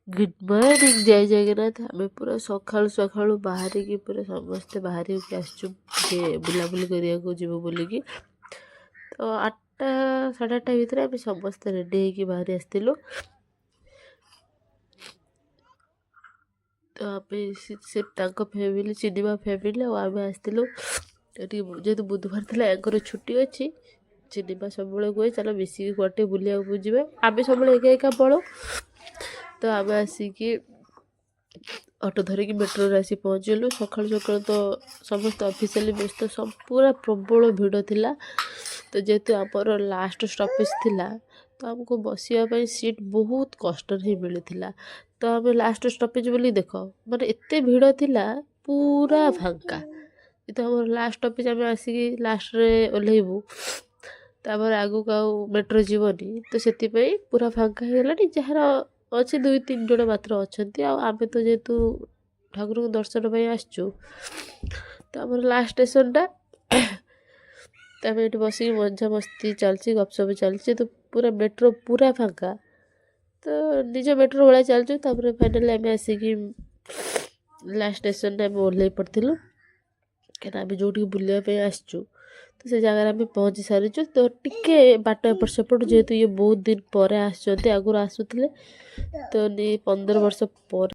Good morning जय जगन्नाथ। आम पूरा सकाळु सकाळु बाहरिकी पूरा समस्ते बाहरिकी आसचु बुलाबुली करने जीव बोलिकी। तो 8टा 8:30 भितर आम समस्ते रेडी होगी बाहरी आसलु। तो से फैमिली चिन्निबा फैमिली आम आसलु जेहेतु बुधवार था या छुट्टी अच्छी। चिन्निबा सब कहे चलो मिसिकी गोटे बुलिया बुझे आम सब एक एका पड़ो। तो आम आसिकी ऑटो धरिकी मेट्रो आसी पहुँचलु। सकाल सकाल तो समस्त ऑफिशियली व्यस्त सब पूरा प्रबल भिड़ थिला। तो जेहेतु आमर लास्ट स्टॉपेज थिला तो आमको बसवाई सीट बहुत कष्ट ही मिलता। तो आम लास्ट स्टॉपेज बोली देख माने एते भिड़ थिला पूरा फांका। तो आम लास्ट स्टॉपेज आम आसिकी लास्ट रे ओह्लैबू तापर आगू आउ मेट्रो जीवनी। तो से पूरा फांका हो गलानी जार अच्छे 2-3 जन मात्र अच्छा। आम तो जेहेतु ठाकुर को दर्शन पर आसचु तो आम लास्ट स्टेशनटा तो आम ये बसिक मजा मस्ती चलची गपसप चलची। तो पूरा मेट्रो पूरा फांका तो निज मेट्रो भाया चलचु। फाइनाली आम आसिकी लास्ट स्टेशन आम ओह्लै पड़ू क्या आम जो बुलापी आसचु तो से जगार आम पहुँची सारीचु। तो टिके बाट एपट सेपट जेहेतु ये बहुत दिन पर आगुरी आसुले तो 15 वर्ष पर